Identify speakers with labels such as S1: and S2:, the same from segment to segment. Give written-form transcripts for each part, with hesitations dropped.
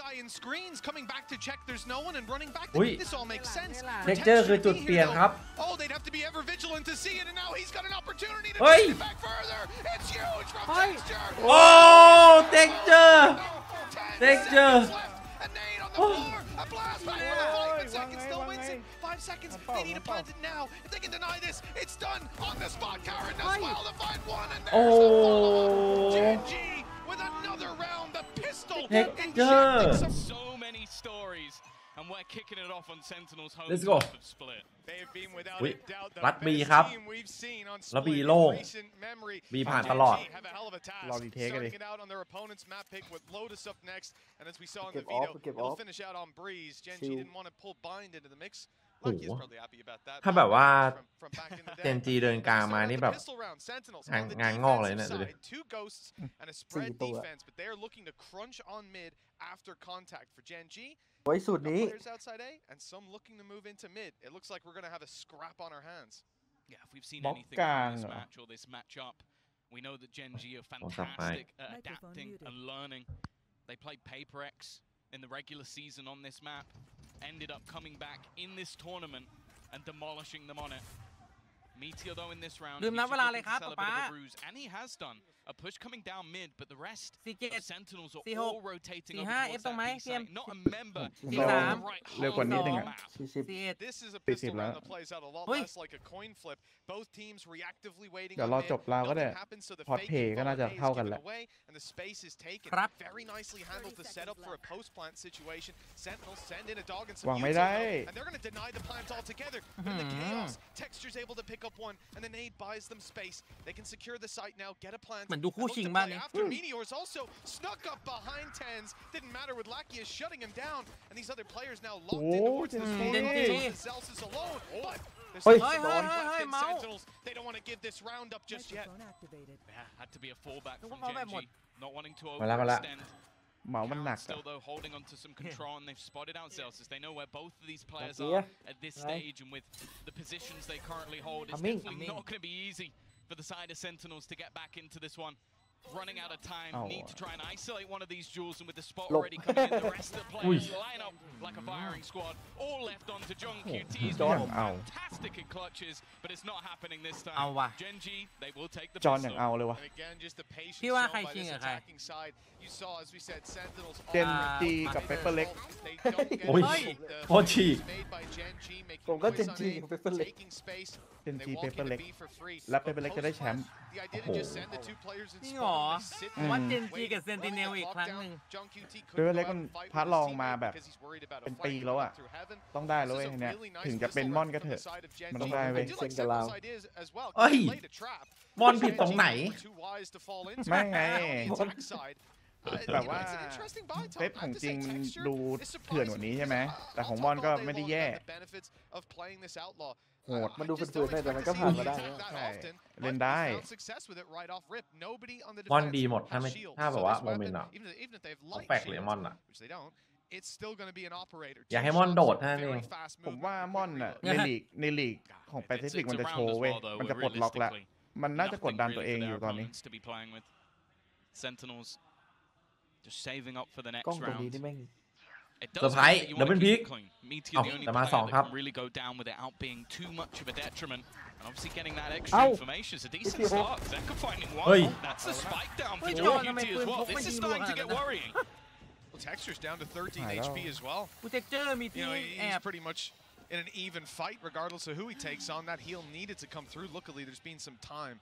S1: guy in screens coming back to check there's no one and running back. This all makes sense.
S2: Texture คือจุดเปลี่ยนครับ
S1: Oh, they'd have to be ever vigilant to see it, and now he's got an opportunity to take it back further. It's huge from Texture.
S2: Oh, Texture. Texture.
S1: A nade on the floor. A blast back for the fight, but Second still wins it. 5 seconds. They need to plant it now. If they can deny this, it's done on the spot. Karen does well to find one, and there's a follow-up. GG with another round. The pistol injecting so many stories. And we're kicking it off on Sentinels home.
S2: Let's go.
S1: Split. They've been without a doubt the
S2: best team
S1: we've seen on
S2: Split in recent
S1: memory.
S2: บีผ่านตลอด
S1: Have a hell of a task. Starting it out on their opponent's map pick with Lotus up next, and as we saw in the video, they'll finish out on Breeze. Genji didn't want to pull Bind into the mix. Lucky is probably happy about that.
S2: ถ้าแบบว่าเจนจีเดินกลางมานี่แบบงานงอกเลยเนี่ยดูดิ
S1: Two ghosts and a spread defense, but they are looking to crunch on mid after contact for Genji.
S3: ไว้สุดนี้
S1: Players outside A and some looking to move into mid. It looks like we're going to have a scrap on our hands.
S4: Yeah, if we've seen anything from this match or this matchup, we know that Genji are fantastic at adapting and learning. They played Paper X in the regular season on this map, ended up coming back in this tournament and demolishing them on it. Meteor though in this round, he's just looking to sell a bit of a bruise, and he has done. A push coming down mid, but the rest of Sentinels are all rotating over towards that B site. Not a member in the right half of the map. This is a pistol round that plays out a lot less like a coin flip. Both teams reactively waiting on mid. Nothing happens, so the fake is given away, and the space is taken. Very nicely handled to set up for a post-plant situation. Sentinels send in a dog and some Mewtwo, and they're going to deny the plant altogether. But in the chaos, Texture's able to pick up one, and the nade buys them space. They can secure the site now, get a plant.
S5: ดูคู่ชิงบ้างนี่
S1: After Meteors also snuck up behind Tens. Didn't matter with Lakia shutting him down, and these other players now locked in towards this corner. Zeus is alone, but there's Sentinels. They don't want to give this round up just yet.
S4: Yeah, had to be a fallback from Genji, not wanting to
S2: มาแล้วมาแล้ว
S4: overextend.
S3: เหมามันหนัก
S4: Still though holding on to some control, and they've spotted out Celsius. They know where both of these players are at this stage, and with the positions they currently hold, it's definitely not going to be easy for the side of Sentinels to get back into this one. Running out of time, need to try and isolate one of these jewels, and with the spot already coming in, the rest of the players line up like a firing squad, all left onto Jung QT's fantastic in clutches, but it's not happening this time. Genji, they will take the pistol.
S1: And again, just the patience shown by this attacking side. You saw, as we said, Sentinels
S3: เจนจีกับเปเปอร์เล็ก
S2: โอ้ยโคตรฉีก
S3: ผมก็เจนจีกับเปเปอร์เล็กเจนจีเปเปอร์เล็กและเปเปอร์เล็กจะได้แชมป์
S5: จริงเหรอว่าเจนจีกับเซนติเนลอีกครั้งหนึ่ง
S3: เปเปอร์เล็กมันพัดลองมาแบบเป็นปีแล้วอ่ะต้องได้แล้วเว้ยเนี่ยถึงจะเป็นม่อนก็เถอะมันต้องได้เว้ยเซ็งกับเรา
S2: เอ้ยมอนผิดตรงไหน
S3: ไม่ไงแบบว่าเซตของจริงมันดูเถื่อนกว่านี้ใช่ไหมแต่ของมอนก็ไม่ได้แย่โหดมันดูฝืนๆแต่มันก็ผ่านมาได้ใช่เล่นได้
S2: มอนดีหมดถ้าแบบว่าโมเมนต์อ่ะต้องแปลกเลยมอนอ่ะอยากให้มอนโดดท่านเอง
S3: ผมว่ามอนอ่ะในลีกของแปซิฟิกมันจะโชว์เว้ยมันจะปลดล็อกแล้วมันน่าจะกดดันตัวเองอยู่ตอนนี้
S4: Sentinels just saving up for the next
S3: กล้องตรง
S4: round.
S3: นี้นี่แม่ง
S2: เซอร์ไพรส์ดับเบิลพิก แต่มา2ครับ
S4: really go down without being too much of a detriment. And obviously getting that extra information is a decent start. Zeka finding one. That's a spike down for JQT as well. This is starting to get worrying. Well, Texture's down to 13 HP as well. You know, he's pretty much in an even fight regardless of who he takes on. That heal needed to come through. Luckily, there's been some time.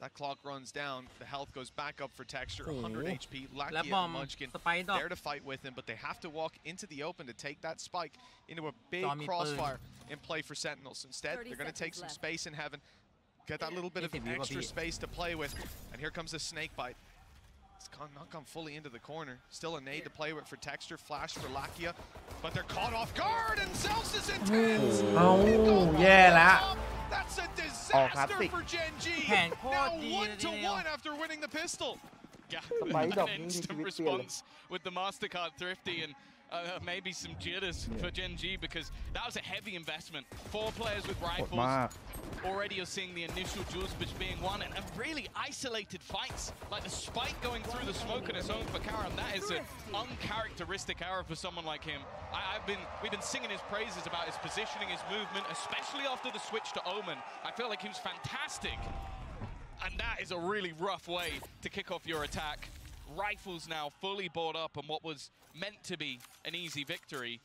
S4: That clock runs down, the health goes back up for Texture, 100 HP, Lakia and Munchkin there to fight with him, but they have to walk into the open to take that spike into a big crossfire in play for Sentinels. Instead, they're going to take some space in heaven, get that little bit of extra space to play with, and here comes the snake bite. It's not gone fully into the corner. Still a nade to play with for Texture, flash for Lakia, but they're caught off guard, and Zeus is intense!
S2: Oh, yeah,
S1: That's a disaster for Genji! Now 1-1 after winning the pistol! Yeah, an instant response with the MasterCard Thrifty, and
S4: maybe some jitters for Gen G because that was a heavy investment. 4 players with rifles. Already you're seeing the initial duel switch being won and really isolated fights. Like the spike going through the smoke on its own for Karam. That is an uncharacteristic error for someone like him. We've been singing his praises about his positioning, his movement, especially after the switch to Omen. I feel like he was fantastic. And that is a really rough way to kick off your attack. Rifles now fully bought up on what was meant to be an easy victory.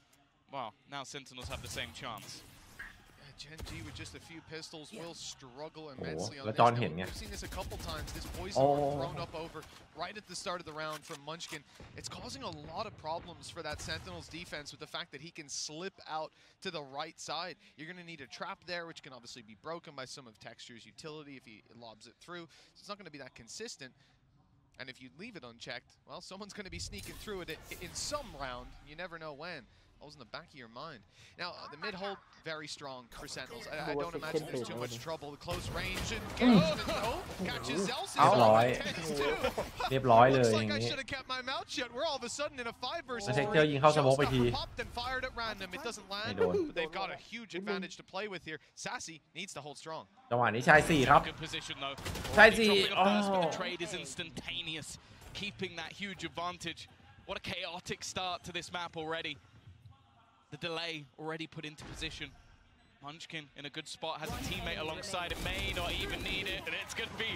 S4: Well, now Sentinels have the same chance.
S1: Gen G with just a few pistols will struggle immensely on
S2: this.
S1: We've seen this a couple times. This poison thrown up over right at the start of the round from Munchkin. It's causing a lot of problems for that Sentinels defense with the fact that he can slip out to the right side. You're going to need a trap there, which can obviously be broken by some of Texture's utility if he lobs it through. So it's not going to be that consistent. And if you leave it unchecked, well, someone's going to be sneaking through it in some round. You never know when. Always in the back of your mind. Now, the mid-hold, very strong for Sentinels. I don't imagine there's too much trouble. The close range engagement, catches Zelsis.
S2: เรียบร้อยเลย
S1: Looks
S2: อ
S1: like
S2: ย่าง
S1: I
S2: นี้
S1: should have kept my mouth shut. We're all of a sudden in a 5 versus
S2: เทคเจอร์ยิงเข้าสโมกไปที
S1: popped and fired at random. It doesn't land, but they've got a huge advantage to play with here. Sassy needs to hold strong.
S2: จังหวะนี้ชาย4ครับ
S4: Good position though.
S2: ชาย4
S4: But the trade is instantaneous, keeping that huge advantage. What a chaotic start to this map already. The delay already put into position. Munchkin in a good spot, has a teammate alongside him, may not even need it, and it's going to be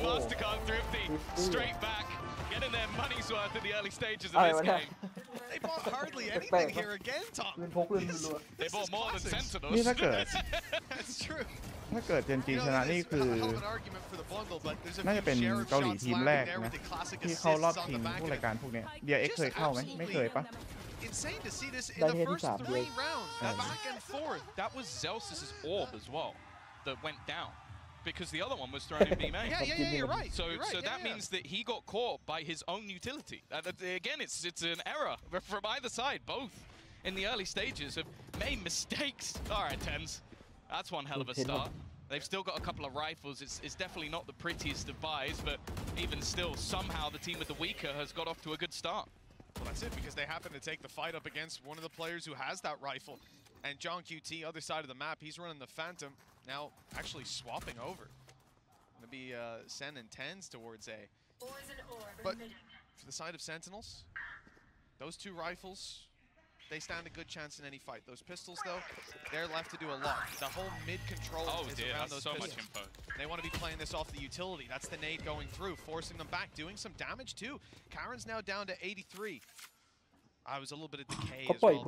S4: Mastercard Thrifty straight back, getting their money's worth in the early stages of this game.
S1: They bought hardly anything here again, Tom.
S4: They bought more than Sentinels.
S3: นี่ถ้าเกิด
S1: That's true.
S3: ถ้าเกิดเจนจีชนะนี่คือน่าจะเป็นเกาหลีทีมแรกนะที่เข้ารอบชิงพวกรายการพวกนี้เดียเอ็กเคยเข้าไหมไม่เคยปะ
S1: Insane to see this in the first 3 rounds, back and forth.
S4: That was Zelsis' orb as well that went down, because the other one was thrown in B main.
S1: Yeah, you're right.
S4: So that means that he got caught by his own utility. Again, it's an error from either side. Both in the early stages have made mistakes. All right, Tens, that's one hell of a start. They've still got a couple of rifles. It's definitely not the prettiest of buys, but even still, somehow the team with the weaker has got off to a good start.
S1: Well, that's it, because they happen to take the fight up against one of the players who has that rifle. And John QT, other side of the map, he's running the Phantom, now actually swapping over. Gonna be Sen and Tens towards A. But for the side of Sentinels, those 2 rifles, they stand a good chance in any fight. Those pistols, though, they're left to do a lot. The whole mid-control is around those
S4: so
S1: pistols.
S4: Much info.
S1: They want to be playing this off the utility. That's the nade going through, forcing them back, doing some damage, too. Karen's now down to 83. I was a little bit of decay as well.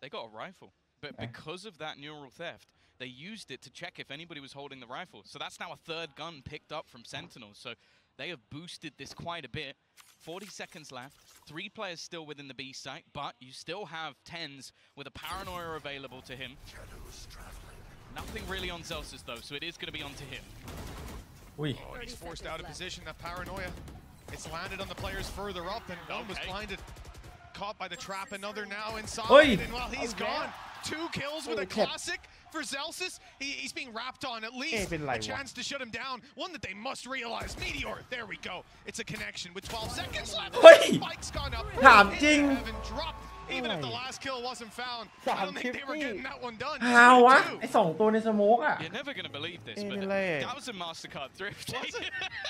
S4: They got a rifle, but because of that neural theft, they used it to check if anybody was holding the rifle. So that's now a 3rd gun picked up from Sentinels. So they have boosted this quite a bit. 40 seconds left, 3 players still within the B site, but you still have Tens with a paranoia available to him. Nothing really on Zelsis though, so it is going to be onto him.
S1: He's forced out of position, that paranoia. It's landed on the players further up, and one was blinded. Caught by the trap, another now inside, and well, he's gone. 2 kills with a classic for Zelsis. He's being wrapped on at least a chance to shut him down. One that they must realize. Meteor, there we go. It's a connection with 12 seconds left. Spike's gone up. Haven't dropped. Even if the last kill wasn't found, I don't think they were getting that one done.
S2: วะไอ้2 ตัวในสโมกอ่ะ
S4: You're never going to believe this, but that was a Mastercard Thrift.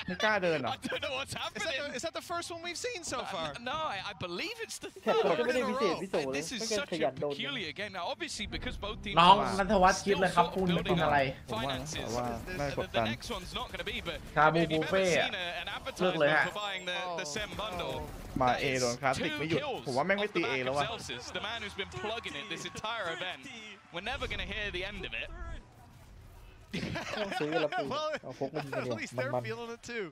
S3: ไม่กล้าเดินหรอ
S4: I don't know what's happening.
S1: Is that the first one we've seen so far?
S4: No, I believe it's the 3rd in a row. This is such a peculiar game. Now, obviously, because both teams
S2: น้อง
S4: are
S2: นันทวัฒน์คิดเลยครับคุณเป็นอะไร
S4: finances. The next one's not going to be, but
S2: Shabu
S4: if you've ever
S2: Buffet
S4: seen an advertisement for buying the SEM bundle,
S3: มาเอโดนคลาสสิกไม่หยุดผมว่าแม่งไม่ตีเอแล้ววะ
S4: The man who's been plugging it this entire event. We're never going to hear the end of it.
S1: Well, at least they're feeling it too.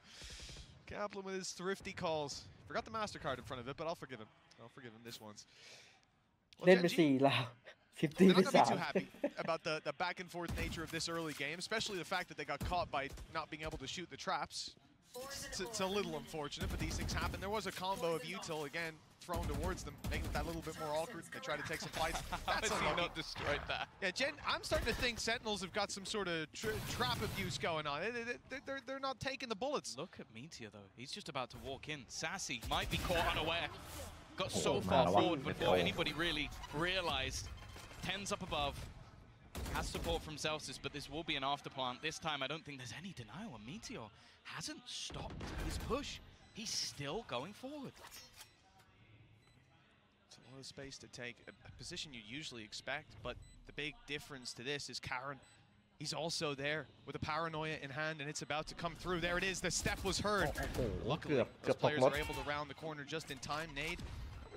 S1: Kaplan with his thrifty calls. Forgot the MasterCard in front of it, but I'll forgive him. I'll forgive him this once. Well, Gen G, they're not going to be too happy about the back and forth nature of this early game, especially the fact that they got caught by not being able to shoot the traps. It's a little unfortunate, but these things happen. There was a combo of util again thrown towards them, making it that little bit more awkward. They try to take some fights. That's
S4: not destroyed that.
S1: Yeah, I'm starting to think Sentinels have got some sort of trap abuse going on. They're not taking the bullets.
S4: Look at Meteor though. He's just about to walk in. Sassy might be caught unaware. got so far forward before anybody really realized. Tens up above. Has support from Celsius, but this will be an afterplant. This time, I don't think there's any denial. And Meteor hasn't stopped his push. He's still going forward.
S1: It's a lot of space to take, a position you usually expect, but the big difference to this is Karen. He's also there with a paranoia in hand, and it's about to come through. There it is. The step was heard. Luckily, those players are able to round the corner just in time. Nade,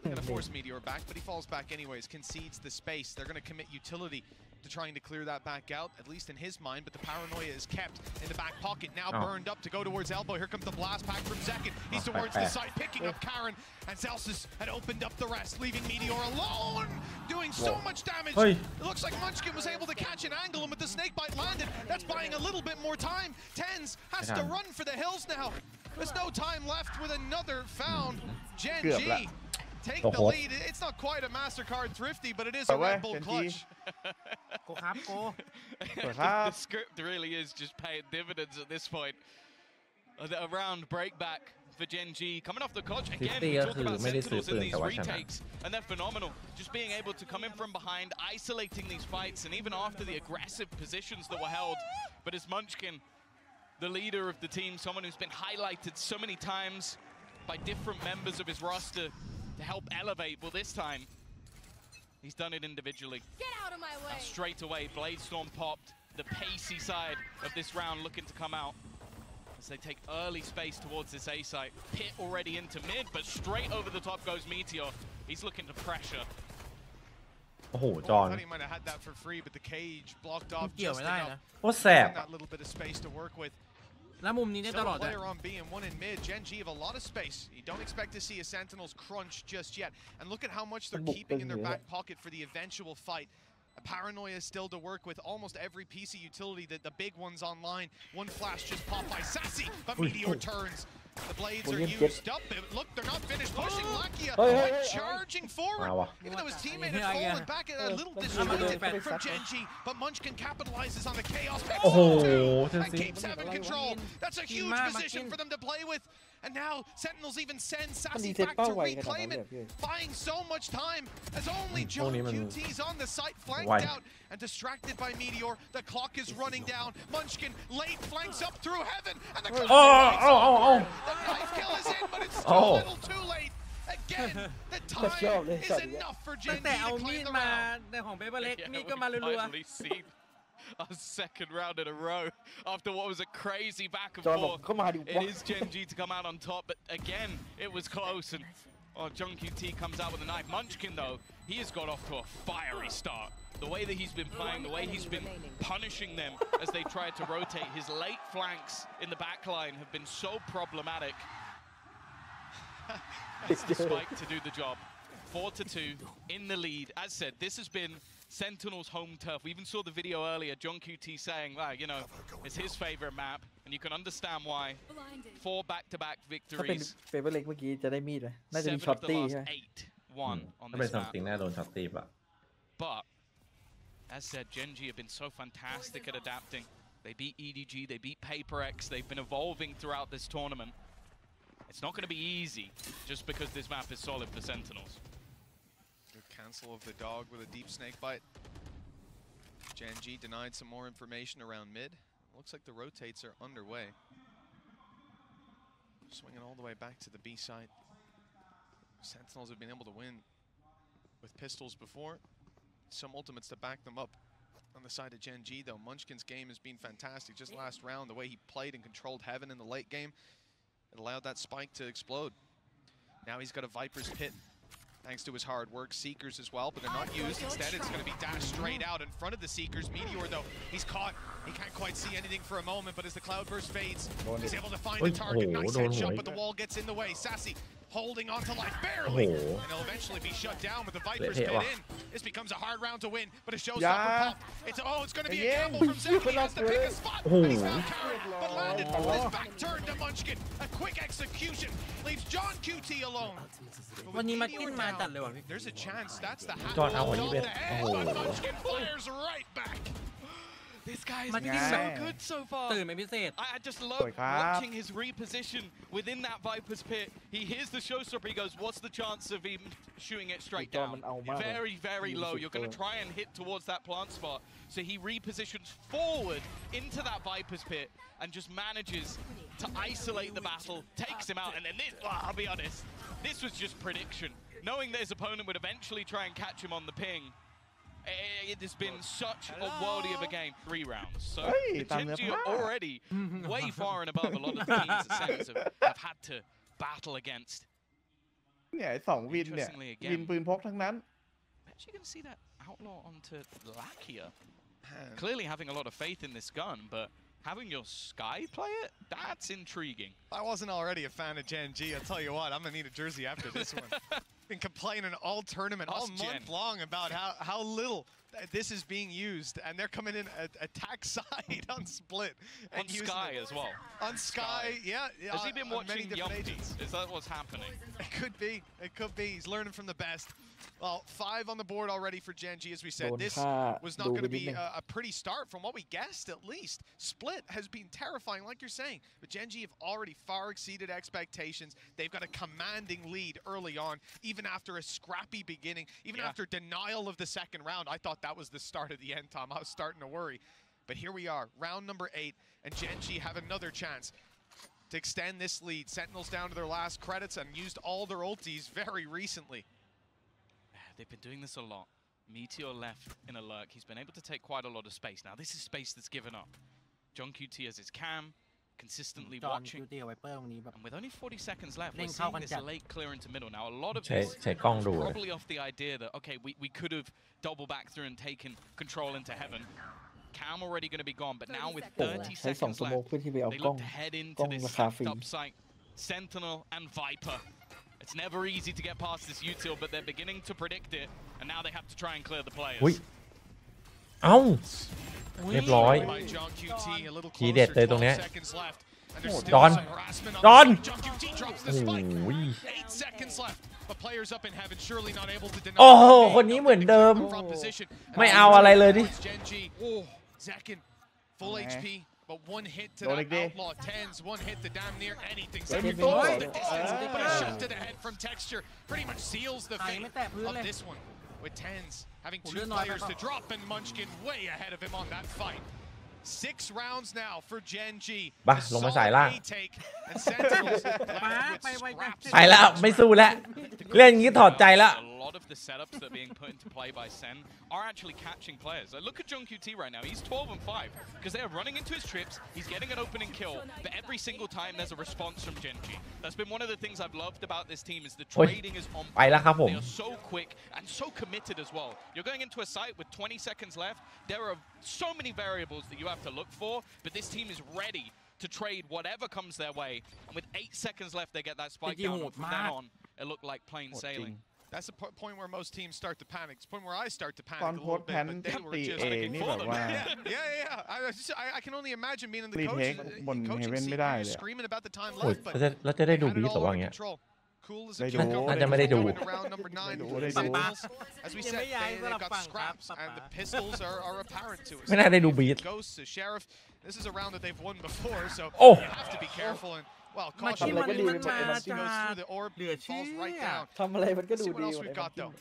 S1: they're going to force Meteor back, but he falls back anyways, concedes the space. They're going to commit utility to trying to clear that back out, at least in his mind, but the paranoia is kept in the back pocket, now burned up to go towards elbow. Here comes the blast pack from Zekin. He's towards the side, picking up Karen, and Celsius had opened up the rest, leaving Meteor alone, doing so much damage. It looks like Munchkin was able to catch an angle, and with the snake bite landed, that's buying a little bit more time. Tens has to run for the hills now. There's no time left with another found. Gen G take the lead. It's not quite a MasterCard Thrifty, but it is a Red Bull clutch.
S4: The script really is just paying dividends at this point. A round break back for Gen G. Coming off the clutch, again, we talk about Sentinels in these retakes, and they're phenomenal. Just being able to come in from behind, isolating these fights, and even after the aggressive positions that were held. But as Munchkin, the leader of the team, someone who's been highlighted so many times by different members of his roster to help elevate, well, this time, he's done it individually.
S6: Get out of my way!
S4: Straight away, Bladestorm popped. The pacey side of this round looking to come out as they take early space towards this A site. Pit already into mid, but straight over the top goes Meteor. He's looking to pressure.
S2: โอ้โหจอน
S1: I thought he might have had that for free, but the cage blocked off
S5: เกี่ยว
S1: just
S5: ไม่ได้
S1: enough.
S5: นะ
S2: โคตรแสบ
S1: That little bit of space to work with.
S5: แล้วมุมนี้ได้ตลอด
S1: player on B and one in mid. Gen G have a lot of space. You don't expect to see a Sentinels crunch just yet. And look at how much they're keeping in their back pocket for the eventual fight. A paranoia still to work with. Almost every piece of utility, that the big ones online. One flash just popped by Sassy, but Meteor turns. The blades are used up. Look, they're not finished pushing. Lakia charging forward. Even though his teammate had fallen back, a little distracted from Gen G, but Munchkin capitalizes on the chaos. And keeps having control. That's a huge position for them to play with. And now Sentinels even send Sassy back to reclaim it, buying so much time as only John QT's on the site, flanked out and distracted by Meteor. The clock is running down. Munchkin late flanks up through heaven, and the the knife kill is in, but it's still a little too late. Again, the time is enough for Gen G to claim the round.
S5: แต่ของเบเบอร์เล็กมีดก็มารัว
S4: Our second round in a row after what was a crazy back and forth. It is Gen G to come out on top, but again, it was close. And John QT comes out with a knife. Munchkin, though, he has got off to a fiery start. The way that he's been playing, the way he's been punishing them as they tried to rotate. His late flanks in the back line have been so problematic. That's the spike to do the job. 4-2 in the lead. As said, this has been Sentinels' home turf. We even saw the video earlier, John QT saying, well, you know, it's his favorite map, and you can understand why. 4 back-to-back victories.
S7: เฟเวอร์เล็กเมื่อกี้จะได้มีดไหมน่าจะมี
S4: 7
S7: ช็อต
S4: of the
S7: ตี้
S4: last
S7: ใช่ไหม
S4: 8 won on
S2: ถ้าเป็น
S4: this
S2: ซัม
S4: map.
S2: ติงแน่โดนช็อตตีปะ
S4: But, as said, Gen G have been so fantastic at adapting. They beat EDG, they beat PaperX, they've been evolving throughout this tournament. It's not going to be easy, just because this map is solid for Sentinels.
S1: Good cancel of the dog with a deep snake bite. Gen G denied some more information around mid. Looks like the rotates are underway. Swinging all the way back to the B side. Sentinels have been able to win with pistols before. Some ultimates to back them up. On the side of Gen G, though, Munchkin's game has been fantastic. Just last round, the way he played and controlled Heaven in the late game, it allowed that spike to explode. Now he's got a Viper's Pit, thanks to his hard work. Seekers as well, but they're not used. Instead, it's going to be dashed straight out in front of the Seekers. Meteor, though, he's caught. He can't quite see anything for a moment, but as the Cloudburst fades, he's able to find the target. Nice headshot, but the wall gets in the way. Sassy holding on to life barely, and he'll eventually be shut down with the Viper's Pit in. This becomes a hard round to win, but a showstopper pop. It's going to be a gamble from Zeki. He has to pick a spot, and he's found Karen, but landed with his back turned to Munchkin. A quick execution leaves John QT alone.
S5: วันนี้มากินมาจัดเลยว่ะพี่
S1: There's a chance. That's the hat
S2: จอดเอาวันนี้เป็น
S1: but Munchkin fires right back.
S4: This guy is
S5: มัน
S4: being so good so far.
S5: ตื่นเป็นพิเศษ
S4: I just love watching his reposition within that Viper's pit. He hears the showstopper. He goes, "What's the chance of him shooting it straight down?" Very, very low. You're going to try and hit towards that plant spot. So he repositions forward into that Viper's pit and just manages to isolate the battle, takes him out, and then this. Well, I'll be honest, this was just prediction. Knowing that his opponent would eventually try and catch him on the ping. It has been such a worldie of a game. 3 rounds. So Genji are already way far and above a lot of the teams that Sentinels have had to battle against.
S3: เนี่ย2 วินเนี่ยวินปืนพกทั้งนั้น
S4: Actually going to see that outlaw onto Lakia. Clearly having a lot of faith in this gun, but having your Sky play it, that's intriguing.
S1: If I wasn't already a fan of Gen G, I'll tell you what, I'm going to need a jersey after this one. Been complaining all tournament, all month long about how little this is being used, and they're coming in attack side on split.
S4: And on Sky as well.
S1: On Sky, yeah.
S4: Has he been watching Yumpy? Is that what's happening?
S1: It could be. It could be. He's learning from the best. Well, 5 on the board already for Gen G, as we said. This was not going to be a pretty start from what we guessed, at least. Split has been terrifying, like you're saying. But Gen G have already far exceeded expectations. They've got a commanding lead early on, even after a scrappy beginning, even after denial of the second round. I thought that was the start of the end, Tom. I was starting to worry. But here we are, round number 8, and Gen G have another chance to extend this lead. Sentinels down to their last credits and used all their ultis very recently.
S4: They've been doing this a lot. Meteor left in a lurk. He's been able to take quite a lot of space. Now, this is space that's given up. John QT has his cam, consistently watching. And with only 40 seconds left, we're seeing this late clear into middle. Now, a lot of this is probably off the idea that, okay, we could have double back through and taken control into heaven. Cam already going to be gone, but now with 30 seconds left, they look to head into this up site. Sentinel and Viper. It's never easy to get past this util, but they're beginning to predict it, and now they have to try and clear the players.
S2: เอ้าเรียบร้อย ทีเด็ดเลยตรงเนี้ยดอนโอ้ยโอ้โหคนนี้เหมือนเดิมไม่เอาอะไรเลยดิ
S1: Full HP, but 1 hit to that outlaw, 10s, 1 hit to damn near anything. Second goes the distance, but a shot to the head from Texture pretty much seals the fate of this one. With 10s having 2 players to drop, and Munchkin way ahead of him on that fight. 6 rounds now for Gen G.
S2: บ้าลงมาใส่ล่างไปแล้วไม่สู้แล้วเล่นอย่างนี้ถอดใจแล้ว
S4: A lot of the setups that are being put into play by Sen are actually catching players. Like, look at John QT right now. He's 12 and 5 because they are running into his trips. He's getting an opening kill, but every single time there's a response from Gen G. That's been one of the things I've loved about this team is the trading is on.
S2: ไปแล้วครับผม
S4: They are so quick and so committed as well. You're going into a site with 20 seconds left. There are so many variables that you have to look for, but this team is ready to trade whatever comes their way. And with 8 seconds left, they get that spike down. And from then on, it looked like plain sailing.
S1: That's the point where most teams start to panic. It's the point where I start to panic a little bit, but they were just making for them. Yeah. I can only imagine being in the coaching seat, screaming about the time left, but
S2: แล้วจะได้ดูบีสว่าอย่างเงี้ย
S1: Cool as a
S2: อาจจะไม่ได้ดู
S1: round number 9. As we said, they've got scraps, and the pistols are apparent to us.
S2: ไม่น่าได้ดูบีส
S1: Ghosts to Sheriff. This is a round that they've won before, so
S2: Oh.
S1: you have to be careful and. Well, caution when it goes through the orb, falls right down.
S7: ทำอะไรมันก็ดู
S1: See what
S7: ดี
S1: else we've got though.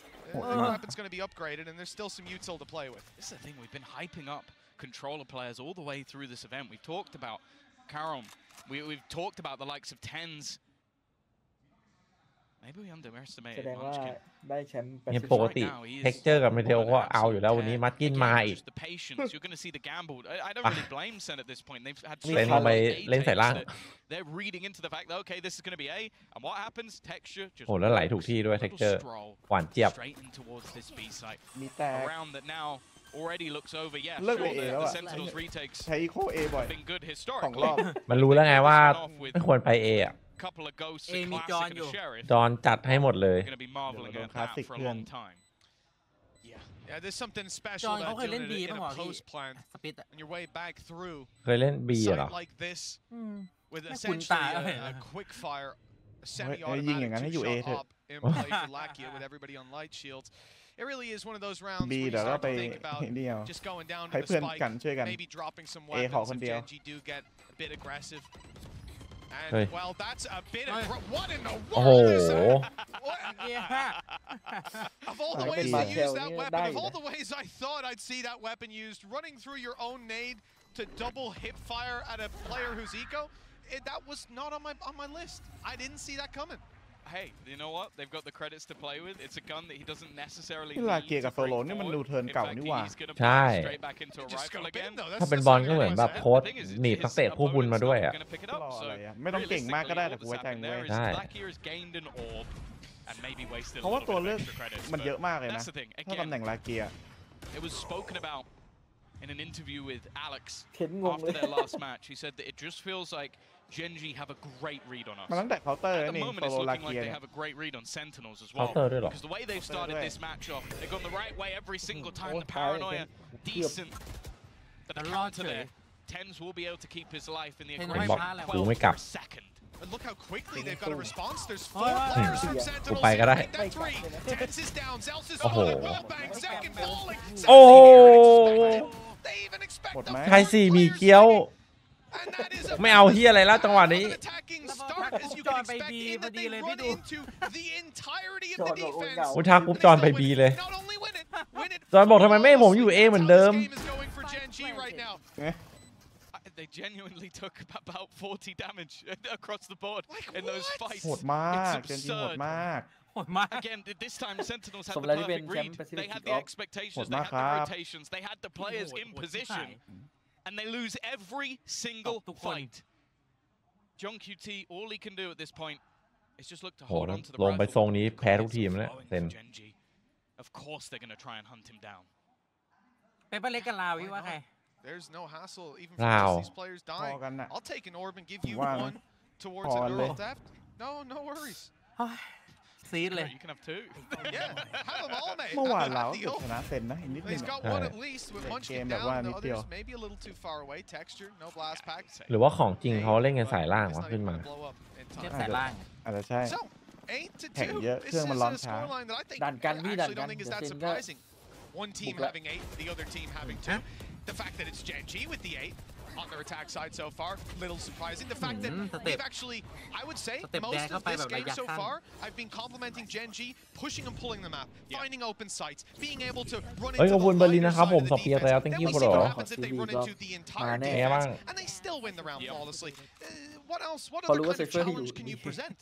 S1: The weapon's going to be upgraded, and there's still some util to play with.
S4: This is the thing, we've been hyping up controller players all the way through this event. We've talked about Karom. We've talked about the likes of 10s. Maybe we underestimated
S7: แสดงว่า
S4: Munchkin.
S7: ได้แชมป์
S2: เนี่ยปกติเท็กเจอร์กับเมเทโอก็เอาอยู่แล้ววันนี้มาร์กินมาอีก
S4: Just the patience. You're going to see the gamble. I don't really blame Sen at this point. They've had so
S2: เล่นลงไป
S4: many
S2: เล่นใส่ล่าง
S4: they're reading into the fact that okay, this is going to be A, and what happens? Texture just
S2: โอ้แล้วไหลถูกที่ด้วยเท็กเจอร์ หวานเจี๊ยบ
S4: straight in towards this B site.
S3: มีแต่
S4: A round that now already looks over. Yeah,
S3: เลิก
S4: sure,
S3: ไป A แล้ว
S4: the
S3: อะ
S4: Sentinels retakes
S3: ใช้อีโคเอบ่อย
S4: have been good
S3: 2 รอบ
S4: historically.
S2: มันรู้แล้วไงว่าไม่ควรไปเออะ
S4: Couple of ghosts,
S5: A
S4: a
S5: มี
S4: classic, and a
S5: อยู่
S4: sheriff.
S2: จอนจัดให้หมดเลย
S4: Going to be marveling at that for a long time.
S1: Yeah, there's something special
S5: John,
S1: about
S5: okay,
S1: doing
S5: len
S1: it in
S5: B
S1: a post plan
S5: สปิด
S1: on your way back through
S2: เคยเล่นบีเหรอ
S1: site like this with
S5: ไม่คุ้น
S1: essentially
S5: ตา
S1: a quick fire, a
S3: ยิงอย่างนั้นให้
S1: semi-automatic
S3: อยู่ A เถ
S1: 2-shot
S3: อะ
S1: op in play for Lakia with everybody on light shields. it really is one of those rounds
S3: B
S1: where you
S3: เดี๋ยวเรา
S1: start
S3: ไป
S1: to think about
S3: เดียว
S1: just going down
S3: ให้
S1: to the
S3: เพื่อน
S1: spike,
S3: กันช่วยกัน
S1: maybe dropping some
S3: เอขอ
S1: weapons
S3: คน
S1: if
S3: เดียว
S1: Genji do get a bit aggressive. And
S2: Hey.
S1: well, that's a bit of what in the
S2: โอ้โห
S1: world is that? What?
S5: เย้
S1: Of all the
S7: Like
S1: ways
S7: a
S1: to
S7: big
S1: use
S7: deal,
S1: that
S7: yeah,
S1: weapon, of
S7: die.
S1: all the ways I thought I'd see that weapon used, running through your own nade to double hip fire at a player who's eco, that was not on my list. I didn't see that coming.
S4: Hey, you know what? They've got the credits to play with. It's a gun that he doesn't necessarily
S3: ที่ลา
S4: need
S3: เกีย
S4: to
S3: กับโซ
S4: bring
S3: โลนี่มันดู
S4: forward.
S3: เทิร์น
S4: In
S3: เก่า
S4: fact,
S3: นี่หว่า
S4: he's gonna
S2: ใช่
S4: play straight back into a
S1: Just
S4: rifle
S1: scope
S4: again.
S1: in though.
S2: ถ้า
S1: That's
S2: เป็น
S1: that's
S2: บอล
S1: not
S2: ก็เหมือน
S1: your
S2: แบบ
S1: best
S2: โค้ช
S4: The thing is,
S2: หนีบนักเตะคู่บุญมาด้วยอ่ะ
S4: gonna pick it
S3: ร
S4: up.
S3: อ
S4: So
S3: อะไรอ่ะไม่ต้องเก่งมากก็ได้แต่กูไว้ใจมึงเว้ย
S2: ใช่
S4: Black here has gained an orb and maybe wasted
S3: เพ
S4: a
S3: ราะว่า
S4: little
S3: ตัว
S4: bit
S3: เลื
S4: of
S3: อก
S4: extra credits.
S3: มัน
S4: but
S3: เยอะมากเลยนะ
S4: That's the thing.
S3: ถ้าตำแหน่
S4: Again,
S3: งลาเกีย
S4: it was spoken about in an interview with Alex
S7: เห็นงง
S4: after
S7: เลย
S4: their last match. He said that it just feels like Genji have a great read on us.
S3: มันตั้งแต่เคาน์เตอร์
S4: At the
S3: นี่
S4: moment,
S3: โซ
S4: it's
S3: โลลา
S4: looking
S3: เกี
S4: like
S3: ย
S4: they
S3: เนี่ย
S4: have a great read on Sentinels as
S2: เคาน์
S4: well.
S2: เตอร์ด้วยเหรอ
S4: Because the way they've started this match off, they've gone the right way every single time. The
S7: Oh,
S4: paranoia,
S7: okay.
S4: decent. But the
S5: The
S4: counter
S5: launcher.
S4: there, Tens will be able to keep his life in the
S5: Hey, no,
S4: aggression
S2: I'm not-
S4: 12
S2: กูไม่กลับ
S4: for a second.
S1: But look how quickly they've got a response. There's
S5: Oh,
S1: 4
S5: yeah.
S1: players from
S7: Yeah.
S1: Sentinels.
S2: กูไปก็ได้
S1: Make that 3. Tens is down. Zels is
S2: Oh.
S1: falling. Wallbang, second falling.
S2: โอ้โห
S1: They even expect
S3: หมด
S1: the
S3: ไหม
S2: ไทยสี่มีเกี้ยว
S1: And that is a
S2: ไม่เอาเฮียอะไรแล้วจังหวะนี้
S1: attacking start as you can expect in that they run into the entirety of the defense.
S2: โอ้ทักปุ๊บจอนไปบีเลย
S1: Not only win it
S2: จอนบอกทำไมไม่ให้ผมอยู่ A เหมือนเดิม
S1: This game is going for Gen G right now.
S4: They genuinely took about 40 damage across the board in those
S1: what?
S4: fights.
S3: โหดมาก
S4: It's
S3: เจนจีโหด
S4: absurd.
S3: มาก
S5: โหดมาก
S4: Again, this time Sentinels had
S7: สม
S4: the
S7: แล้วที่เป็น
S4: perfect
S7: แชม
S4: read.
S7: ป์ Pacific
S4: They had
S7: Kick
S4: the
S7: Off
S4: expectations,
S3: โหด
S4: they
S3: มาก
S4: had
S3: ค
S4: the
S3: รับ
S4: rotations, they had the players in
S5: โหดที่
S4: position,
S5: ไหน
S4: and they lose every single
S5: Top ทุกคน
S4: fight. John QT, all he can do at this point is just look to
S2: โห
S4: hold on to the
S2: ลงไป
S4: rifle.
S2: ทรงนี้
S4: The
S2: แพ้ทุก
S4: credits
S2: ทีม
S4: are
S2: แล้ว
S4: flowing
S2: เซ็น
S4: for Gen G. Of course they're going to try and hunt him down.
S5: เป็นปเล็กกับลาวพี่ว่าใคร
S1: There's no hassle even
S2: Wow.
S1: for these players
S3: พอ
S1: dying.
S3: กันน่ะ
S1: I'll take an orb and give you
S3: ว่านะ
S1: one towards
S3: พอ
S1: a
S3: กันเลย
S1: neural theft. No worries.
S5: ซีดเลย
S4: You can have two.
S1: Yeah, have them all, mate.
S3: เมื่อวานเรา
S1: Have
S3: ก็
S1: the
S3: เกือบ
S1: open.
S3: ชนะเซนนะอีกนิดนึง
S1: He's
S3: อะ
S1: got one at least with Munchkin
S3: Game
S1: down.
S3: that one,
S1: The
S3: Nick Deal.
S1: others maybe a little too far away. Texture, no blast pack.
S2: หรือว่าของจริงเขาเล่นกันสายล่าง
S1: It's
S2: วะ
S1: not
S2: ขึ้น
S1: even
S2: มา
S1: gonna blow up in
S5: เล่น
S1: time.
S5: สายล่าง
S3: อาจจะใช่
S1: So, 8 to
S3: แข่ง
S1: 2.
S3: เยอะ
S1: This
S3: เครื่องมัน
S1: is
S3: ร้อน
S1: a
S3: ช้า
S1: scoreline that I think
S7: ดันกันพี่
S1: I
S7: ดัน
S1: actually
S7: กัน
S1: don't think is
S7: เดี๋ยว
S1: that
S7: เซนก็
S1: surprising. One team having 8, the other team having 2. The fact that it's Gen G with the 8 on their attack side so far, little surprising. The fact that they've actually, I would say, most of this game so far, I've been complimenting Gen G, pushing and pulling the map, finding open sights, being able to run
S2: เฮ้ย
S1: into
S2: ขอบคุณ
S1: the
S2: เบอร์ลิน
S1: lighter
S2: นะครับ
S1: side
S2: ผ
S1: of
S2: ม
S1: the
S2: สอบเปีย
S1: defense.
S2: แล้ว
S1: Then
S2: thank
S1: we
S2: you
S1: see
S2: bro
S1: what happens if they run into the entire
S7: Mane.
S1: defense,
S2: Yeah,
S1: and they still win the round
S4: Yep.
S1: flawlessly. What else? What
S7: พอ
S1: other
S7: รู้ว่า
S1: kind
S7: เซ
S1: of
S7: ฟเฟอร์ที่อยู่
S1: challenge can you present?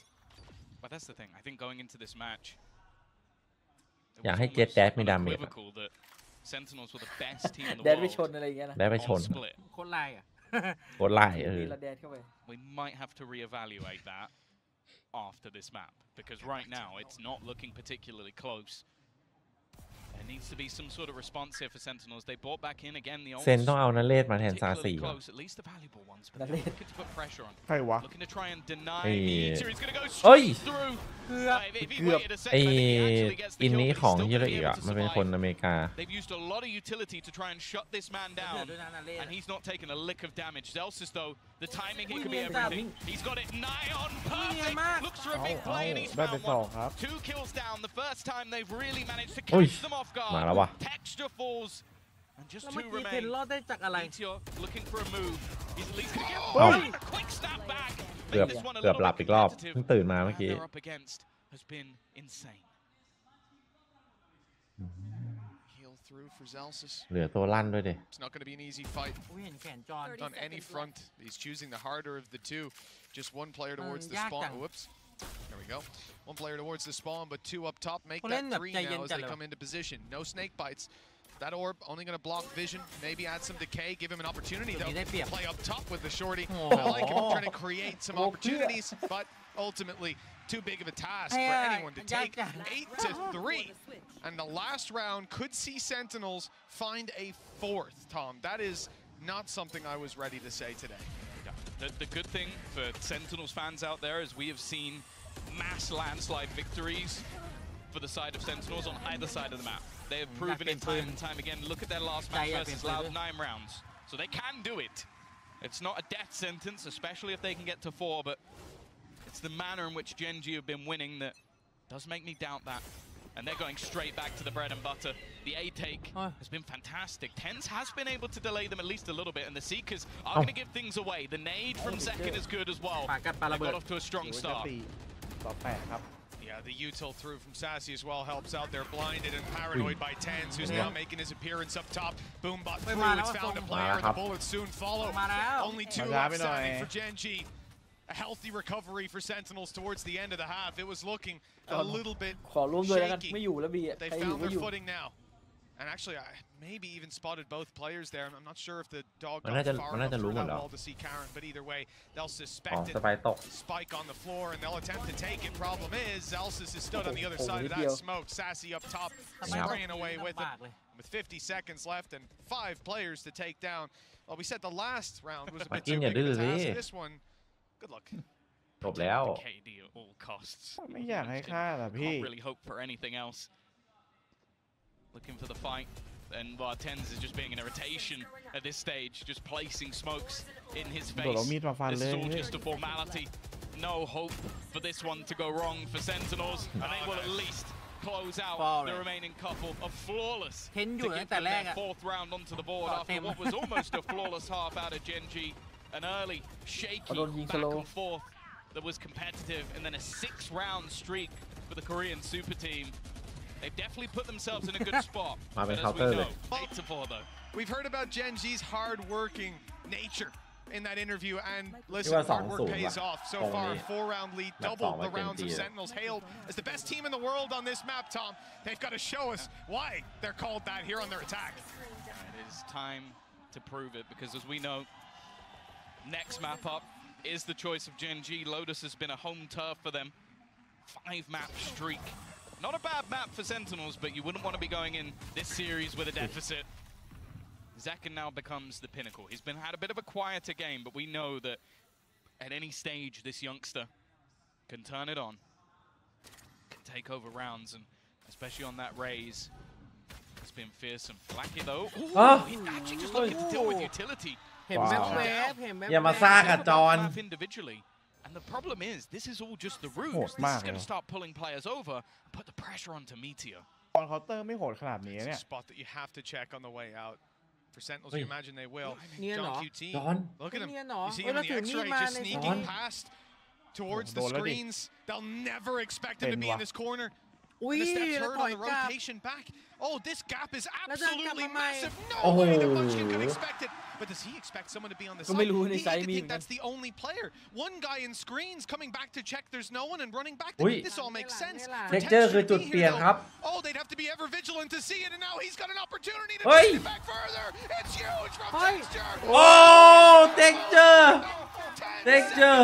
S4: But that's the thing. I think going into this match, it
S2: อยาก
S4: was
S2: ให้เจ็ด
S4: almost
S2: แดดมีดาเมจ
S4: unequivocal that Sentinels were the best team in the
S7: แดนไปชน
S4: world
S7: อะไรอย่างเงี้ยนะ
S2: ได้ไปช
S4: on
S2: น
S4: split.
S5: โคตรลายอ่ะ
S2: โคตรไล่
S7: มีละแดนเข้าไป
S4: We might have to reevaluate that after this map because right now it's not looking particularly close. There needs to be some sort of response here for Sentinels. They brought back in again the
S2: เซนต้องเอานาเลศมาแทนซา
S4: particularly
S2: สี่
S4: close, at least the valuable ones, but they're
S7: Naled.
S4: looking to put pressure on.
S3: ใครวะ
S4: Looking to try and deny
S2: Hey.
S4: Meteor. He's going to go
S2: เอ้ย
S4: straight through.
S5: เกือบ
S4: If he waited a
S2: ไอ
S4: second, I think he actually gets the
S2: อิน
S4: kill,
S2: นี้
S4: but he's
S2: ของ
S4: still
S2: ฮิโร
S4: gonna
S2: อิ
S4: be
S2: อ่ะ
S4: able to
S2: มันเป็นคน
S4: survive.
S2: อเมริกา
S4: They've used a lot of utility to try and shut this man
S5: เดือ
S4: down,
S5: ดด้วยนะนาเล่
S4: and he's not taken a lick of damage. Zelsis, though, the timing here
S5: Ui,
S4: could be
S5: Niên ra
S4: everything.
S5: Vinh.
S4: He's got it nigh on
S5: Niên
S4: perfect.
S5: mát.
S4: Looks for a big
S3: เอา
S4: play, and he's
S3: ได้ไป
S4: found
S3: สอง
S4: one.
S3: ครับ
S4: 2 kills down. The first time they've really managed to
S2: Ui,
S4: catch them off
S2: มาแล้ว
S4: guard.
S2: ว่ะ
S4: Texture falls, and just
S5: แล้วเมื่อ
S4: 2
S5: กี้เทน
S4: remain.
S5: รอดได้จากอะไร
S4: Meteor looking for a move. He's at least going to get
S2: เอ้า
S4: one. A quick snap back.
S2: เกือบ
S4: Make this one a
S2: เกือบ
S4: little
S2: หลับ
S4: bit
S2: อีกรอบ
S4: competitive.
S2: เพิ่งตื่นมาเมื่อ
S4: What
S2: กี้
S4: they're up against has been insane.
S1: Heal through for Zelsis.
S2: เหลือตัวลั่นด้วยดิ
S1: It's not going to be an easy fight
S5: อุ้ยเห็นแขนจอน
S1: on any front. He's choosing the harder of the two. Just one player towards the
S5: ยาก
S1: spawn.
S5: จัง
S1: Whoops. There we go. One player towards the spawn, but 2 up top. Make
S5: เขาเล่น
S1: that
S5: แบบ
S1: 3
S5: ใจเย็น
S1: now as
S5: จัด
S1: they
S5: เลย
S1: come into position. No snake bites. That orb only going to block vision. Maybe add some decay. Give him an opportunity
S5: ตัว
S1: though.
S5: นี้ได้เปรียบ
S1: Play up top with the shorty.
S5: Oh.
S1: I like him trying to create some opportunities, but ultimately too big of a task for anyone to take. 8 to 3. And the last round could see Sentinels find a 4th, Tom. That is not something I was ready to say today.
S4: The good thing for Sentinels fans out there is we have seen mass landslide victories for the side of Sentinels on either side of the map. They have proven it time and time again. Look at their last match versus Loud, 9 rounds. So they can do it. It's not a death sentence, especially if they can get to 4, but it's the manner in which Gen G have been winning that does make me doubt that. and they're going straight back to the bread and butter. The A take has been fantastic. Tens has been able to delay them at least a little bit, and the Seekers are going to give things away. The nade from Zekken is good as well. They got off to a strong start.
S1: Yeah, the util through from Sassy as well helps out. They're blinded and paranoid by Tens, who's now making his appearance up top. Boombot through, it's found a player, and the bullets soon follow. Only 2 left standing for Gen.G. A healthy recovery for Sentinels towards the end of the half. It was looking a little bit shaky. They found their footing now. And actually, I maybe even spotted both players there. I'm not sure if the dog got far enough through that wall to see Karen, but either way, they'll suspect it. Spike on the floor, and they'll attempt to take it. Problem is, Zalsis is stood on the other side of that smoke. Sassy up top, spraying away with it. With 50 seconds left and 5 players to take down. Well, we said the last round was a bit too big of a task. This one, good luck.
S2: จบแล้ว
S4: KD at all costs.
S3: ไม่อยากให้ฆ่าล่ะพี่
S4: Can't really hope for anything else. Looking for the fight, and Tens is just being an irritation at this stage, just placing smokes in his face. This is all just a formality. No hope for this one to go wrong for Sentinels, and they will at least close out the remaining couple of flawless to get their 4th round onto the board after what was almost a flawless half out of Gen.G. An early shaky back and forth that was competitive, and then a 6-round streak for the Korean super team. They've definitely put themselves in a good spot. But as we know, 8-4 though.
S1: We've heard about Gen.G's hard-working nature in that interview, and listen, hard work pays off. So far, 4-round lead, double the rounds of Sentinels, hailed as the best team in the world on this map, Tom. They've got to show us why they're called that here on their attack.
S4: It is time to prove it, because as we know, next map up is the choice of Gen.G. Lotus has been a home turf for them. 5-map streak. Not a bad map for Sentinels, but you wouldn't want to be going in this series with a deficit. Zekken now becomes the pinnacle. He's had a bit of a quieter game, but we know that at any stage this youngster can turn it on, can take over rounds, and especially on that raise, it's been fearsome. Lucky though, he's actually just looking to deal with utility. Individually. And the problem is, this is all just the ruse. This is going to start pulling players over, put the pressure onto Meteor.
S3: ตอนเคาน์เตอร์ไม่โหดขนาดนี้เนี่ย
S1: It's a spot that you have to check on the way out. For Sentinels, you imagine they will. John QT, look at him. You see him in the X-ray just sneaking past towards the screens. They'll never expect him to be in this corner. The steps heard on the rotation back. Oh, this gap is absolutely massive. No way the Munchkin could expect it. But does he expect someone to be on the side? He think that's the only player. One guy in screens coming back to check there's no one and running back. This all makes sense.
S2: Texture คือจุดเปลี่ยนครับ
S1: Oh, they'd have to be ever vigilant to see it, and now he's got an opportunity to take it back further. It's huge from Texture.
S2: Oh, Texture. Texture.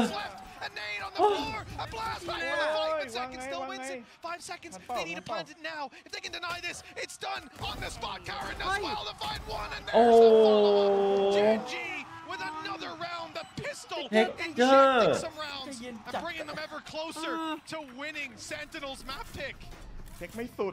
S1: A nade on the floor. A blast back for the fight, but Zekken still wins it. 5 seconds. They need to plant it now. If they can deny this, it's done on the spot. Karen does well to find one, and there's a follow-up. Gen.G with another round. The pistol injecting some rounds and bringing them ever closer to winning Sentinels map pick.
S3: เช็คไม่สุด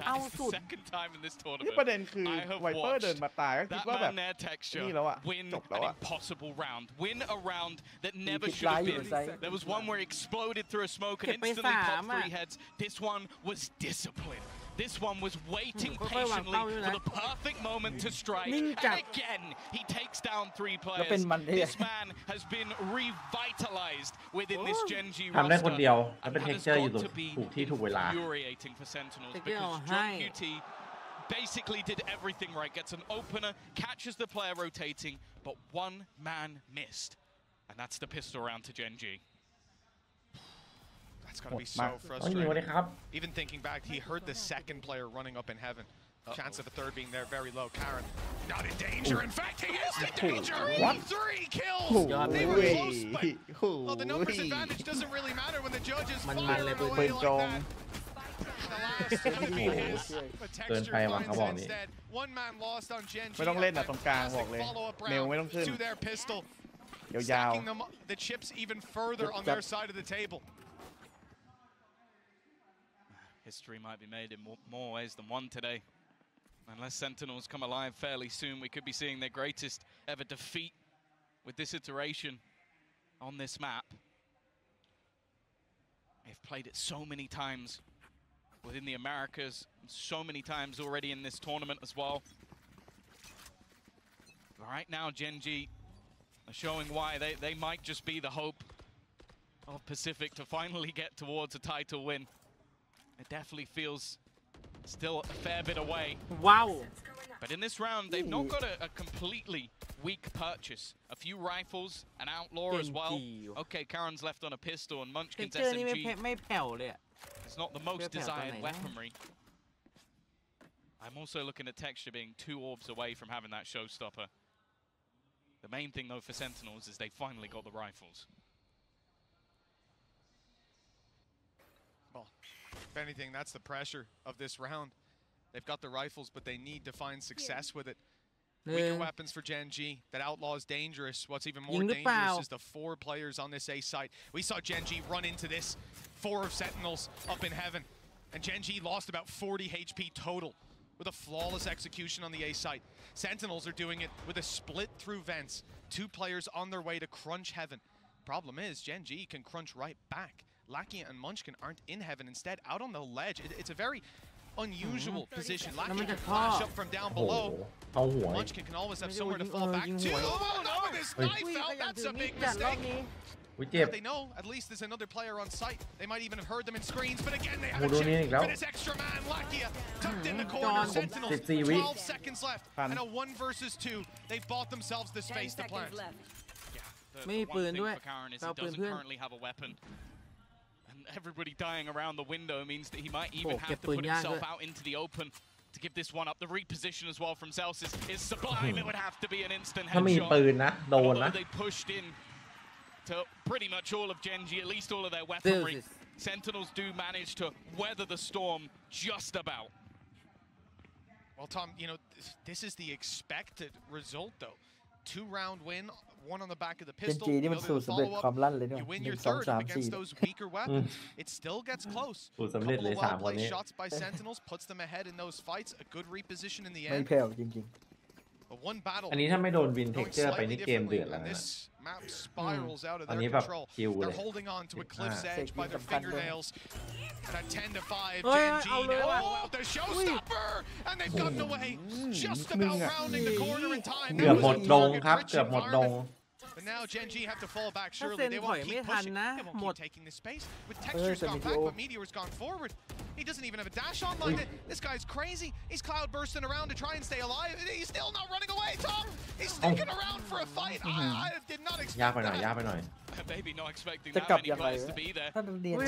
S4: Second time in this
S3: นี่
S4: tournament.
S3: ประเด็นคือไวเปอร์เดินมาตายก็คิด
S4: That
S3: ว่าแบบ
S4: man there texture
S3: นี่แล้วอะ
S4: win
S3: จบแล้ว
S4: an
S3: อะ
S4: impossible round. Win a round that never should have been. There was one where he exploded through a smoke and instantly popped 3 heads. This one was discipline. This one was waiting patiently for the perfect moment to strike. And again, he takes down 3 players. This man has been revitalized within this Gen.G
S2: ทำได้คน
S4: roster.
S2: เดียวแล้วเป็น
S4: And that has
S2: Texture อยู่
S4: got to be
S2: ถูกที่ถูกเวลา
S4: infuriating for Sentinels, because John QT basically did everything right. Gets an opener, catches the player rotating, but one man missed. And that's the pistol round to Gen.G.
S1: That's got to be so frustrating.
S2: วันนี้ครับ
S1: Even thinking back, he heard the second player running up in heaven. Chance of a third being there very low. Karen not in danger. In fact, he is in danger. 3 kills. They were close, but well, the numbers advantage doesn't really matter when the judges fire away like that. The last but Texture finds instead. One man lost on Gen.G.
S3: ไม่ต้องเล่นนะตรงกลางบอกเลยเนวไม่ต้องขึ้น
S1: To their pistol.
S3: ยาว
S1: Stacking them the chips even further on their side of the table.
S4: History might be made in more ways than one today. Unless Sentinels come alive fairly soon, we could be seeing their greatest ever defeat with this iteration on this map. They've played it so many times within the Americas so many times already in this tournament as well. Right now, Gen G are showing why they might just be the hope of Pacific to finally get towards a title win. It definitely feels still a fair bit away.
S5: Wow.
S4: But in this round, they've not got a completely weak purchase. A few rifles, an outlaw as well. Okay, Karen's left on a pistol and Munchkin's SMG.
S5: ไม่แผ่วเลย
S4: It's not the most desired weaponry. I'm also looking at Texture being 2 orbs away from having that showstopper. The main thing though for Sentinels is they finally got the rifles.
S1: Well, if anything, that's the pressure of this round. They've got the rifles, but they need to find success with it. Weaker weapons for Gen G. That outlaw is dangerous. What's even more dangerous is the 4 players on this A site. We saw Gen G run into this. 4 of Sentinels up in heaven. And Gen G lost about 40 HP total with a flawless execution on the A site. Sentinels are doing it with a split through vents. 2 players on their way to crunch heaven. Problem is, Gen G can crunch right back. Lakia and Munchkin aren't in heaven. Instead, out on the ledge. It's a very unusual position. Lakia can flash up from down below. Munchkin can always have somewhere to fall back to. Oh, no, with this knife out. That's a big mistake. But they know at least there's another player on site. They might even have heard them in screens, but again they have a chance for this extra man. Lakia tucked in the corner. Sentinels, 12 seconds left, and a 1 versus 2. They've bought themselves the space to plant. Yeah, the one thing for Karen is he doesn't currently have a weapon. And everybody dying around the window means that he might even have to put himself out into the open to give this one up. The reposition as well from Celsius is sublime. It would have to be an instant headshot. Although they pushed in to pretty much all of Gen G, at least all of their weaponry. Sentinels do manage to weather the storm just about. Well, Tom, you know, this is the expected result, though. 2-round win, 1 on the back of the pistol. The other follow-up. You win your 3rd against those weaker weapons. It still gets close. A couple of well-placed shots by Sentinels puts them ahead in those fights. A good reposition in the end.
S2: อันนี้ถ้าไม่โดนวินเทคเจอร์ไปนี่เกมเดือดแล้วนะ
S1: Map spirals out of their control. They're holding on to a cliff's edge by their fingernails. And at 10 to 5, Gen G now out the showstopper, and they've gotten away, just about rounding the corner in time.
S2: เกือบหมดดงครับเกือบหมดดง
S1: But now Gen G have to fall back surely. They won't keep pushing. They won't keep taking this space. With Texture's gone back, but Meteor's gone forward. He doesn't even have a dash online. This guy's crazy. He's cloud bursting around to try and stay alive. He's still not running away, Tom. He's sticking around for a fight. I did not expect
S2: ยากไปหน่อยยากไปหน่อย
S4: Maybe not expecting that many players to be there.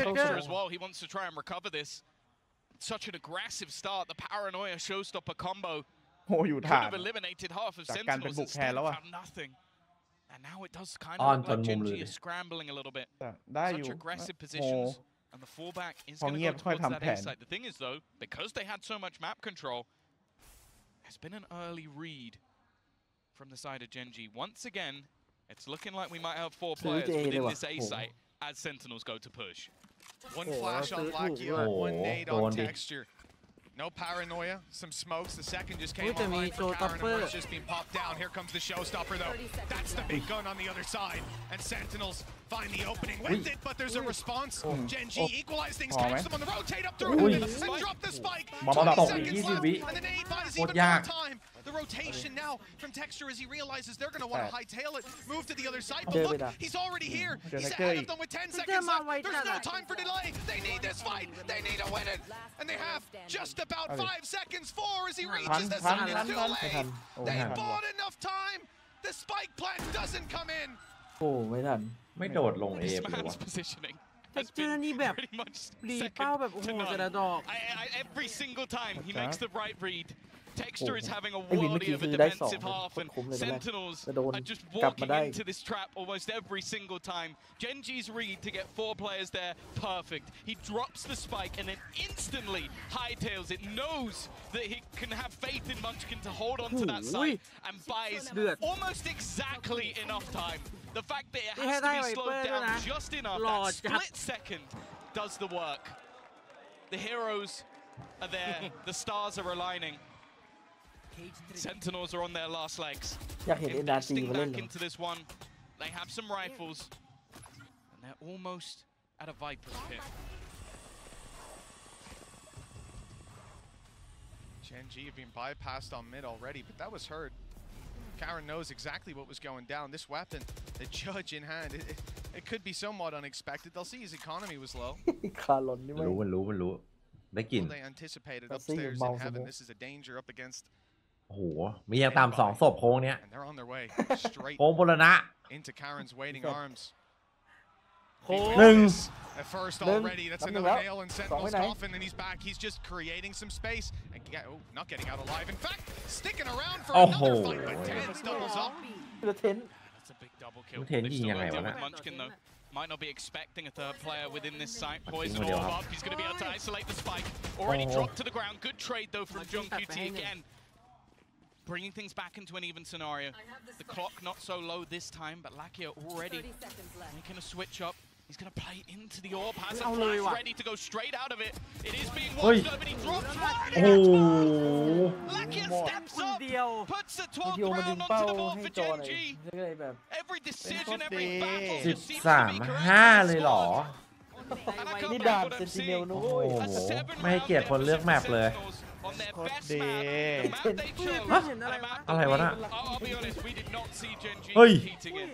S4: Texture as well. He wants to try and recover this. Such an aggressive start. The paranoia showstopper combo.
S3: โอ้อยู่
S4: Could
S3: ฐาน
S4: have eliminated half of
S3: จากการเป็น
S4: Sentinels
S3: บุกแทน
S4: instead
S3: แล้วอะ
S4: found nothing. And now it does kind of look like Gen G is scrambling a little bit.
S3: ได้อยู่
S4: Such aggressive positions. And the fallback is going to go towards that A site. The thing is though, because they had so much map control, there's been an early read from the side of Gen G. Once again, it's looking like we might have 4 players within this A site as Sentinels go to push.
S1: 1 flash on Lakia, 1 nade on Texture. No paranoia, some smokes. The second just came online for Karen, and it's just being popped down. Here comes the showstopper, though. That's the big gun on the other side. And Sentinels find the opening with it, but there's a response. Gen G equalize things, catch them on the rotate up through and drop the spike. 20 seconds left, and the nade buys even more time. The rotation now from Texture as he realizes they're going to want to hightail it, move to the other side. But look, he's already here. He's ahead of them with 10 seconds left. There's no time for delay. They need this fight. They need to win it. And they have just about 5 seconds. 4 as he reaches the side. It's too late. They bought enough time. The spike plant doesn't come in.
S7: โอ้ไม่ทัน
S2: ไม่โดดลงเอ
S4: This
S2: ไปเลยวะ
S4: man's positioning
S5: เท็
S4: has
S5: กเจอร์
S4: been
S5: นี่แบบ
S4: pretty much
S5: รีเป้าแบบโอ้โห
S4: second to
S5: แต่ละ
S4: none.
S5: ดอก
S4: Every single time he makes the right read. Texture is having a
S7: ไอ้วินเมื่อ
S4: worldly
S7: กี้
S4: of
S7: คื
S4: a
S7: อได้2
S4: defensive half,
S7: คน
S4: and
S7: คุ้มเลยตอนแรก
S4: Sentinels
S7: จะโดน
S4: are just
S7: กลับมา
S4: walking
S7: ได้
S4: into this trap almost every single time. Gen G's read to get 4 players there, perfect. He drops the spike and then instantly hightails it, knows that he can have faith in Munchkin to hold on to that site, and buys almost exactly enough time. The fact that it has to be slowed down just enough, that split second does the work. The heroes are there, the stars are aligning. Sentinels are on their last legs.
S7: อยากเห็นเอ็นอาร์จี
S4: Investing
S7: มาเล่น
S4: back
S7: เหรอ
S4: into this one. They have some rifles, and they're almost at a Viper's pit.
S1: Gen G have been bypassed on mid already, but that was heard. Karen knows exactly what was going down. This weapon, the judge in hand, it could be somewhat unexpected. They'll see his economy was low.
S7: คาร์ลอนนี่ไม่
S2: รู้ได้กลิ่น
S1: Well, they anticipated upstairs in heaven. This is a danger up against.
S2: โอ้โหมียังตาม2ศพโค้งเนี้ย
S1: And they're on their way straight
S2: โค้งบรณะ
S1: into Karen's waiting arms.
S2: 1
S1: At first already, that's another nail in Sentinel's coffin, and he's back. He's just creating some space and not getting out alive. In fact, sticking around for another fight, but Tens doubles up.
S7: เทน
S4: That's a big double kill.
S2: Ten
S4: They've
S2: ยิง
S4: still
S2: ยังไง
S4: got to
S2: วะ
S4: deal
S2: น่ะ
S4: with Munchkin though. Might not be expecting a third player within this site. Poison
S2: เดียว
S4: all
S2: ครับ
S4: up. He's going to be able to isolate the spike. Already dropped to the ground. Good trade though from Jung QT again. Bringing things back into an even scenario. The clock not so low this time, but Lakia already making a switch up. He's going to play into the orb. Has a flash ready to go straight out of it. It is being watched over, but he drops one.
S2: โอ้โห
S4: Lakia steps
S5: คน
S4: up.
S5: เดียว
S4: Puts the
S7: วิ
S4: 12th
S7: ดีโอมันดึ
S4: round
S7: งเป้า
S4: onto the board
S7: ให้
S4: for
S7: จอ
S4: Gen
S7: หน่อย
S4: G.
S7: ก็เลยแบบ
S4: Every decision, every
S3: เป็น
S4: battle
S3: โคตรดี
S4: just seems to be correct
S2: 13-5 เลยเหรอ
S4: And I can't
S7: นี่
S4: believe
S7: ด่าน
S4: what
S7: เซ
S4: I'm
S7: นติเนล
S4: seeing.
S7: นะ
S2: โอ้
S7: เว้ย
S2: โห
S4: A 7
S2: ไม่ให้เกียรติคนเลือกแมปเลย
S4: on their
S3: โคตร
S4: best
S3: ดี
S4: map. The map they chose.
S2: ฮะ
S4: and a map
S2: อะไรวะน่ะ
S4: I'll be honest, we did not see Gen G
S2: เฮ้ย
S4: competing in.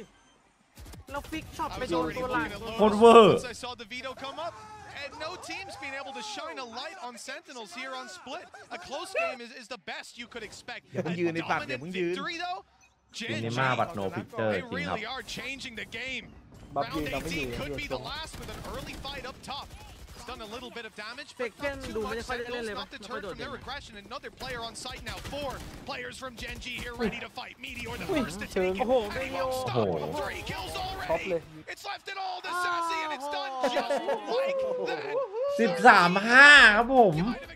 S5: เราฟิกช็อต
S1: I
S5: ไป
S1: was
S5: โดน
S1: already
S5: ตัวหลัง
S1: looking at
S2: โคตร
S1: Lotus
S2: เวอร์
S1: once I saw the veto come up. And no team's been able to shine a light on Sentinels here on Split. A close game is the best you could expect.
S3: อย่าเพิ่งยืนในปากอย่า
S1: Dominant
S3: เพิ่งยืน
S1: victory though.
S2: ที
S1: Gen
S2: นี้
S1: G,
S2: มาบัตรโนพิเตอร์
S1: they
S2: จริงครับ
S1: really are changing the game.
S7: บัฟยื
S1: Round
S7: นเราไม่อยู่
S1: 18 could
S7: อยู่
S1: be
S7: ตร
S1: the
S7: ง
S1: last with an early fight up top. It's done a little bit of damage, but
S5: Second,
S1: not too
S5: ดูไม่
S1: much.
S5: ค่อยได้เล่น
S1: Sentinels
S5: เลย
S1: not
S5: ไม่ค่อย
S1: deterred
S5: โดด
S1: from
S5: เด่น
S1: their aggression. Another player on site now. 4 players from Gen G here ready to fight. Meteor the first to take it.
S5: โอ้โห
S1: And
S5: ไม่
S1: he
S5: โย
S1: won't
S2: โอ้
S1: stop.
S2: โห
S1: 3 kills
S7: ท็อป
S1: already.
S7: เลย
S1: It's left it all to Sassy, and it's done just like that.
S2: 13-5 ครับผม
S1: You might have